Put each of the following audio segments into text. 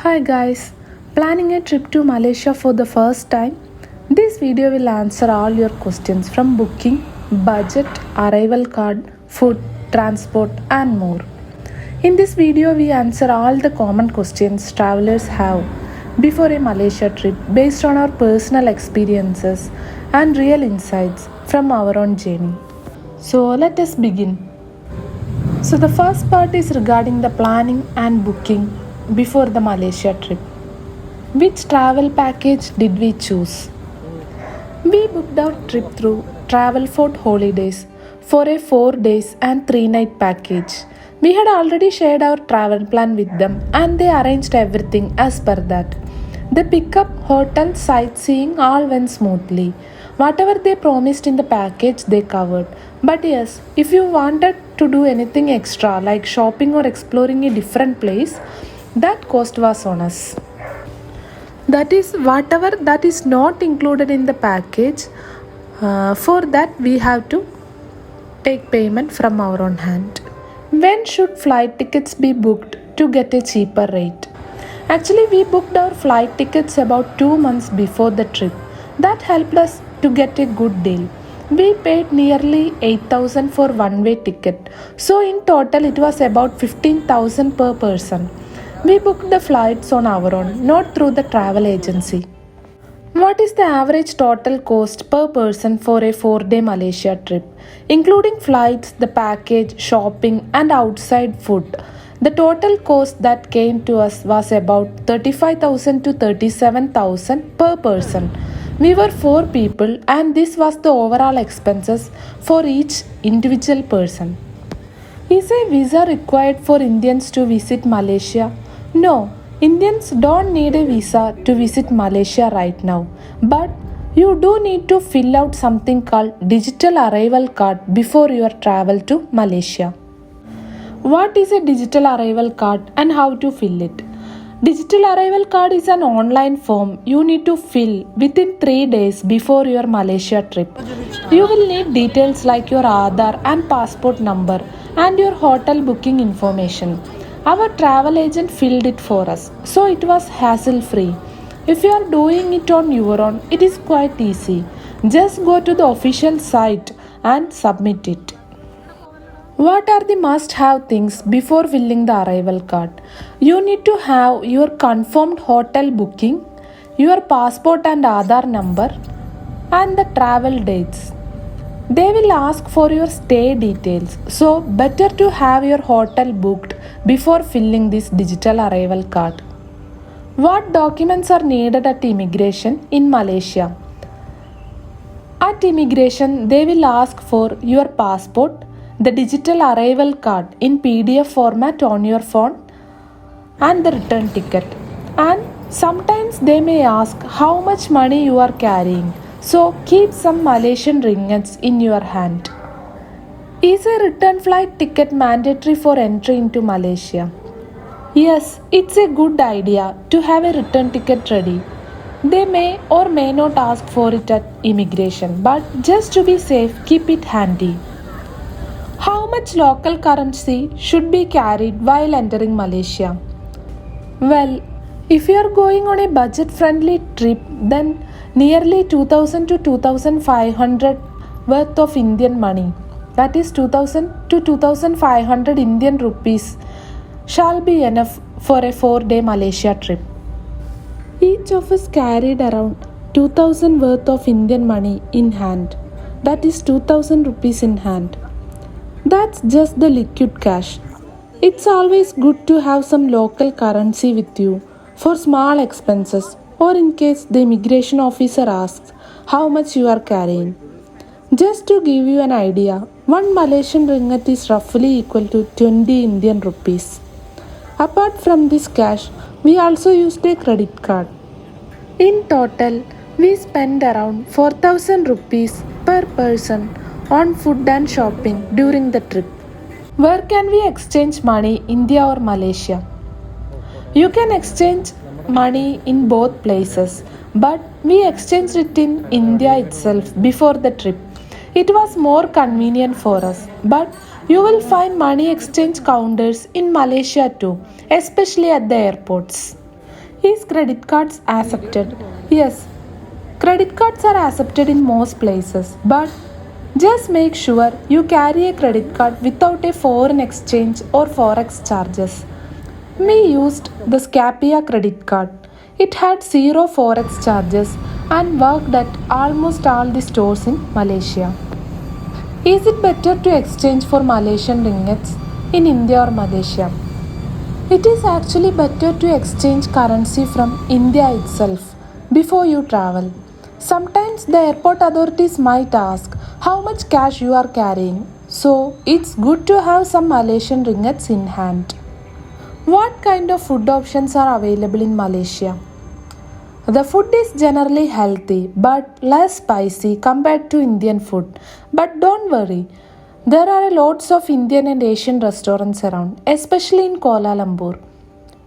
Hi guys, planning a trip to Malaysia for the first time? This video will answer all your questions from booking, budget, arrival card, food, transport, and more. In this video, we answer all the common questions travelers have before a Malaysia trip based on our personal experiences and real insights from our own journey. So, let us begin. So, the first part is regarding the planning and booking before the Malaysia trip. Which travel package did we choose? We booked our trip through Travel Fort Holidays for a 4 days and 3 night package. We had already shared our travel plan with them and they arranged everything as per that. The pickup, hotel, sightseeing all went smoothly. Whatever they promised in the package, they covered. But yes, if you wanted to do anything extra like shopping or exploring a different place, that cost was on us. That is, whatever that is not included in the package, for that we have to take payment from our own hand. When should flight tickets be booked to get a cheaper rate? Actually, we booked our flight tickets about 2 months before the trip. That helped us to get a good deal. We paid nearly 8,000 for one-way ticket. So in total it was about 15,000 per person. We booked the flights on our own, not through the travel agency. What is the average total cost per person for a 4-day Malaysia trip, including flights, the package, shopping, and outside food? The total cost that came to us was about 35,000 to 37,000 per person. We were 4 people, and this was the overall expenses for each individual person. Is a visa required for Indians to visit Malaysia? No, Indians don't need a visa to visit Malaysia right now, but you do need to fill out something called digital arrival card before your travel to Malaysia. What is a digital arrival card and how to fill it? Digital arrival card is an online form you need to fill within 3 days before your Malaysia trip. You will need details like your Aadhaar and passport number and your hotel booking information. Our travel agent filled it for us, so it was hassle free. If you are doing it on your own, it is quite easy. Just go to the official site and submit it. What are the must have things before filling the arrival card? You need to have your confirmed hotel booking, your passport and Aadhaar number, and the travel dates. They will ask for your stay details, so better to have your hotel booked before filling this digital arrival card. What documents are needed at immigration in Malaysia? At immigration, they will ask for your passport, the digital arrival card in PDF format on your phone, and the return ticket. And sometimes they may ask how much money you are carrying. So keep some Malaysian ringgits in your hand. Is a return flight ticket mandatory for entry into Malaysia? Yes, it's a good idea to have a return ticket ready. They may or may not ask for it at immigration, but just to be safe, keep it handy. How much local currency should be carried while entering Malaysia? Well, if you are going on a budget friendly trip, then nearly 2000 to 2500 worth of Indian money, that is 2000 to 2500 Indian rupees, shall be enough for a 4-day Malaysia trip. Each of us carried around 2000 worth of Indian money in hand, that is 2000 rupees in hand. That's just the liquid cash. It's always good to have some local currency with you for small expenses or in case the immigration officer asks how much you are carrying. Just to give you an idea, 1 Malaysian ringgit is roughly equal to 20 Indian rupees. Apart from this cash, we also used a credit card. In total, we spent around 4000 rupees per person on food and shopping during the trip. Where can we exchange money, India or Malaysia? You can exchange money in both places, but we exchanged it in India itself before the trip. It was more convenient for us, but you will find money exchange counters in Malaysia too, especially at the airports. Is credit cards accepted? Yes, credit cards are accepted in most places, but just make sure you carry a credit card without a foreign exchange or forex charges. We used the Scapia credit card. It had zero forex charges and worked at almost all the stores in Malaysia. Is it better to exchange for Malaysian ringgits in India or Malaysia? It is actually better to exchange currency from India itself before you travel. Sometimes the airport authorities might ask how much cash you are carrying, so it's good to have some Malaysian ringgits in hand. What kind of food options are available in Malaysia? The food is generally healthy but less spicy compared to Indian food. But don't worry, there are lots of Indian and Asian restaurants around, especially in Kuala Lumpur.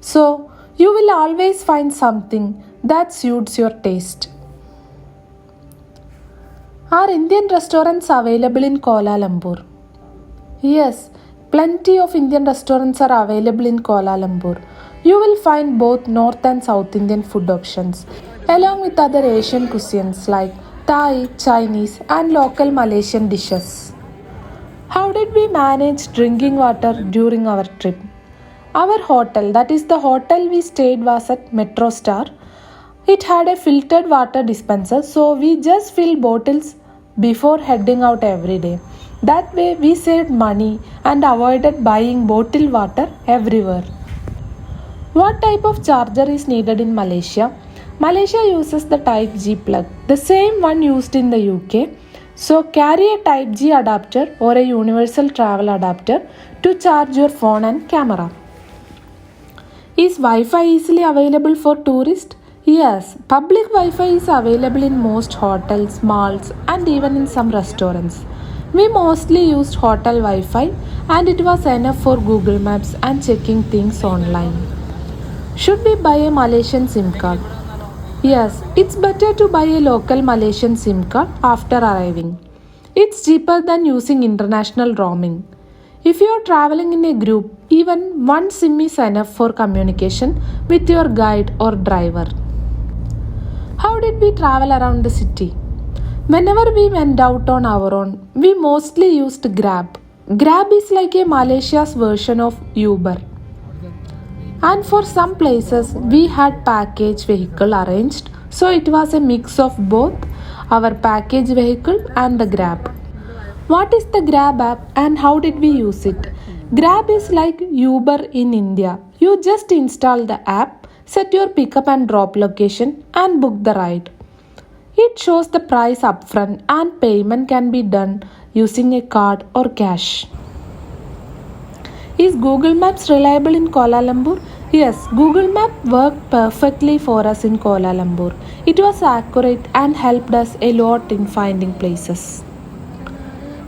So, you will always find something that suits your taste. Are Indian restaurants available in Kuala Lumpur? Yes, plenty of Indian restaurants are available in Kuala Lumpur. You will find both North and South Indian food options, along with other Asian cuisines like Thai, Chinese, and local Malaysian dishes. How did we manage drinking water during our trip? Our hotel, that is the hotel we stayed, was at Metro Star. It had a filtered water dispenser, so we just fill bottles before heading out every day. That way, we saved money and avoided buying bottled water everywhere. What type of charger is needed in Malaysia? Malaysia uses the Type G plug, the same one used in the UK. So carry a Type G adapter or a universal travel adapter to charge your phone and camera. Is Wi-Fi easily available for tourists? Yes, public Wi-Fi is available in most hotels, malls, and even in some restaurants. We mostly used hotel Wi-Fi and it was enough for Google Maps and checking things online. Should we buy a Malaysian SIM card? Yes, it's better to buy a local Malaysian SIM card after arriving. It's cheaper than using international roaming. If you are traveling in a group, even one SIM is enough for communication with your guide or driver. How did we travel around the city? Whenever we went out on our own, we mostly used Grab. Grab is like a Malaysia's version of Uber. And for some places, we had package vehicle arranged, so it was a mix of both our package vehicle and the Grab. What is the Grab app and how did we use it? Grab is like Uber in India. You just install the app, set your pickup and drop location, and book the ride. It shows the price upfront and payment can be done using a card or cash. Is Google Maps reliable in Kuala Lumpur? Yes, Google Map worked perfectly for us in Kuala Lumpur. It was accurate and helped us a lot in finding places.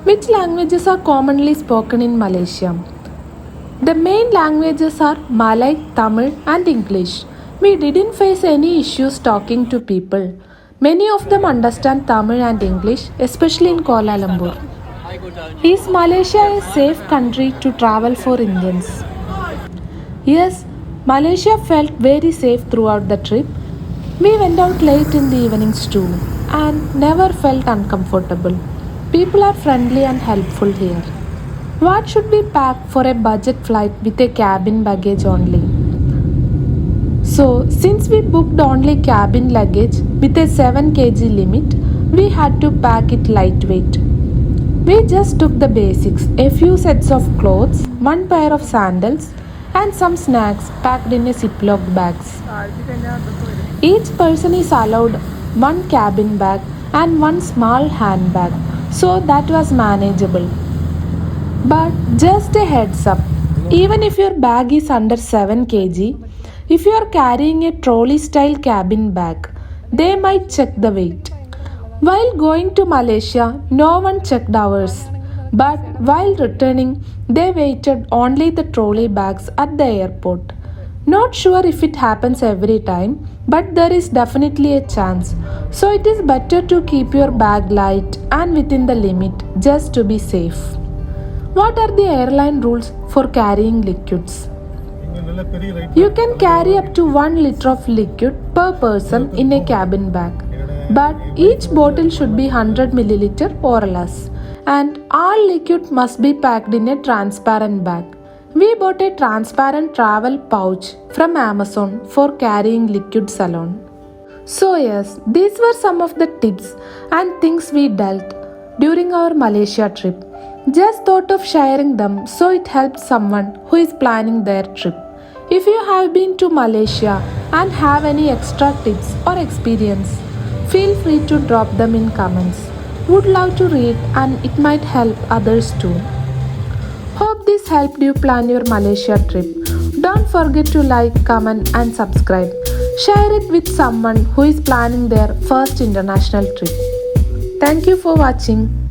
Which languages are commonly spoken in Malaysia? The main languages are Malay, Tamil, and English. We didn't face any issues talking to people. Many of them understand Tamil and English, especially in Kuala Lumpur. Is Malaysia a safe country to travel for Indians? Yes, Malaysia felt very safe throughout the trip. We went out late in the evenings too and never felt uncomfortable. People are friendly and helpful here. What should we pack for a budget flight with a cabin baggage only? So, since we booked only cabin luggage with a 7 kg limit, we had to pack it lightweight. We just took the basics, a few sets of clothes, one pair of sandals, and some snacks packed in a Ziploc bags. Each person is allowed one cabin bag and one small handbag, so that was manageable. But just a heads up, even if your bag is under 7 kg, if you are carrying a trolley style cabin bag, they might check the weight. While going to Malaysia, no one checked ours. But while returning, they weighted only the trolley bags at the airport. Not sure if it happens every time, but there is definitely a chance. So it is better to keep your bag light and within the limit just to be safe. What are the airline rules for carrying liquids? You can carry up to 1 liter of liquid per person in a cabin bag, but each bottle should be 100 milliliter or less, and all liquid must be packed in a transparent bag. We bought a transparent travel pouch from Amazon for carrying liquids alone. So yes, these were some of the tips and things we dealt during our Malaysia trip. Just thought of sharing them so it helps someone who is planning their trip. If you have been to Malaysia and have any extra tips or experience, feel free to drop them in comments. Would love to read and it might help others too. Hope this helped you plan your Malaysia trip. Don't forget to like, comment and subscribe. Share it with someone who is planning their first international trip. Thank you for watching.